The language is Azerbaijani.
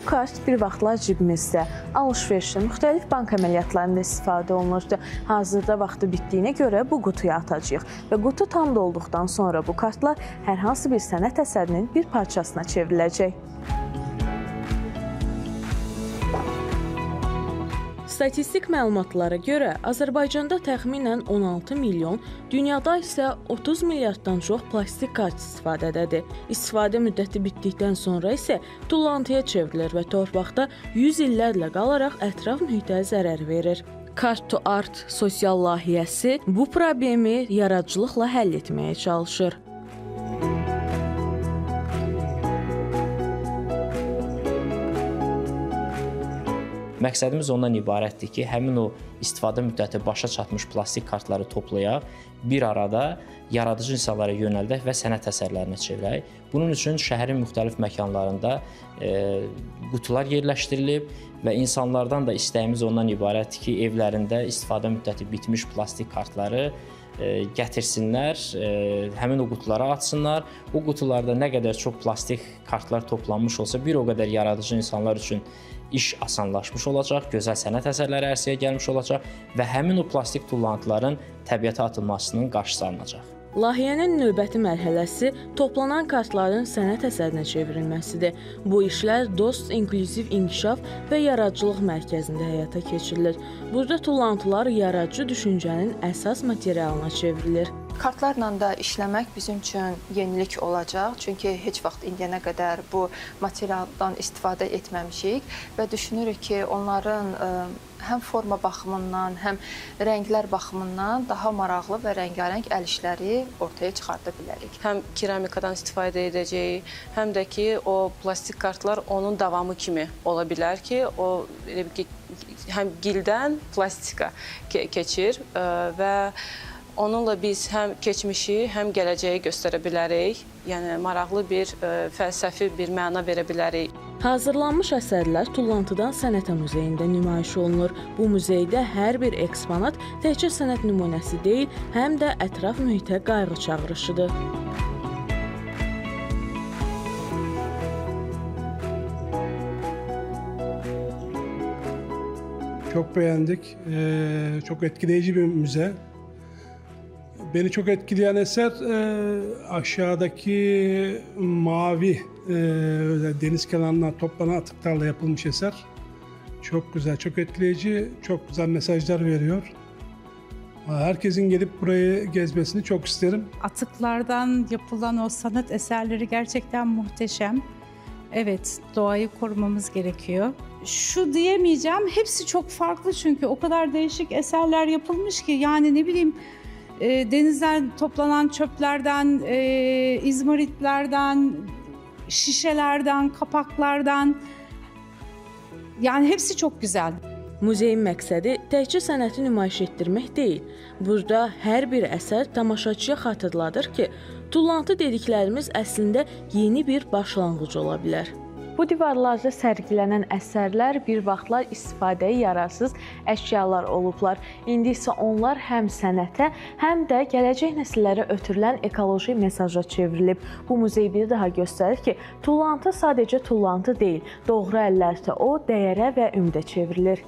kart bir vaxtlar cibimizdə, alış-verişdə, müxtəlif bank əməliyyatlarında istifadə olunurdu. Hazırda vaxtı bitdiyinə görə bu qutuya atacağıq və qutu tam dolduqdan sonra bu kartlar hər hansı bir sənət əsərinin bir parçasına çevriləcək. Statistik məlumatlara görə Azərbaycanda təxminən 16 milyon, dünyada isə 30 milyarddan çox plastik kart istifadədədir. İstifadə müddəti bitdikdən sonra isə tullantıya çevrilir və torpaqda 100 illərlə qalaraq ətraf mühitə zərər verir. Kart to Art sosial layihəsi bu problemi yaradıcılıqla həll etməyə çalışır. Məqsədimiz ondan ibarətdir ki, həmin o istifadə müddəti başa çatmış plastik kartları toplayaq, bir arada yaradıcı insanlara yönəldək və sənət əsərlərinə çevirək. Bunun üçün şəhərin müxtəlif məkanlarında qutular yerləşdirilib və insanlardan da istəyimiz ondan ibarətdir ki, evlərində istifadə müddəti bitmiş plastik kartları gətirsinlər, həmin o qutulara açsınlar. O qutularda nə qədər çox plastik kartlar toplanmış olsa, bir o qədər yaradıcı insanlar üçün iş asanlaşmış olacaq, gözəl sənət əsərləri ərsəyə gəlmiş olacaq və həmin o plastik tullantıların təbiətə atılmasının qarşısı alınacaq. Layihənin növbəti mərhələsi toplanan kartların sənət əsərinə çevrilməsidir. Bu işlər Dost İnklüziv İnkişaf və Yaradıcılıq Mərkəzində həyata keçirilir. Burada tullantılar yaradıcı düşüncənin əsas materialına çevrilir. Kartlarla da işləmək bizim üçün yenilik olacaq. Çünki heç vaxt indiyənə qədər bu materialdan istifadə etməmişik və düşünürük ki, onların həm forma baxımından, həm rənglər baxımından daha maraqlı və rəngarəng əl işləri ortaya çıxarda bilərik. Həm keramikadan istifadə edəcəyik, həm də ki, o plastik kartlar onun davamı kimi ola bilər ki, o həm gildən plastika keçir və onunla biz həm keçmişi, həm gələcəyi göstərə bilərik. Yəni, maraqlı bir fəlsəfi bir məna verə bilərik. Hazırlanmış əsərlər Tullantıdan Sənət Muzeyində nümayiş olunur. Bu muzeydə hər bir eksponat təkcə sənət nümunəsi deyil, həm də ətraf mühitə qayğı çağırışıdır. Çok beğendik. Çok etkileyici bir müze. Beni çok etkileyen eser aşağıdaki mavi deniz kenarından toplanan atıklarla yapılmış eser. Çok güzel, çok etkileyici, çok güzel mesajlar veriyor. Herkesin gelip burayı gezmesini çok isterim. Atıklardan yapılan o sanat eserleri gerçekten muhteşem. Evet, doğayı korumamız gerekiyor. Şu diyemeyeceğim, hepsi çok farklı çünkü o kadar değişik eserler yapılmış ki yani ne bileyim denizden toplanan çöplerden, izmaritlerden, şişelerden, kapaklardan yani hepsi çok güzel. Muzeyin məqsədi təkcə sənəti nümayiş etdirmək deyil. Burada hər bir əsər tamaşaçıya xatırladır ki, tullantı dediklərimiz əslində yeni bir başlanğıc ola bilər. Bu divarlarda sərgilənən əsərlər bir vaxtlar istifadəyə yararsız əşyalar olublar. İndi isə onlar həm sənətə, həm də gələcək nəsillərə ötürülən ekoloji mesaja çevrilib. Bu muzey bir daha göstərir ki, tullantı sadəcə tullantı deyil, doğru əllərdə o dəyərə və ümdə çevrilir.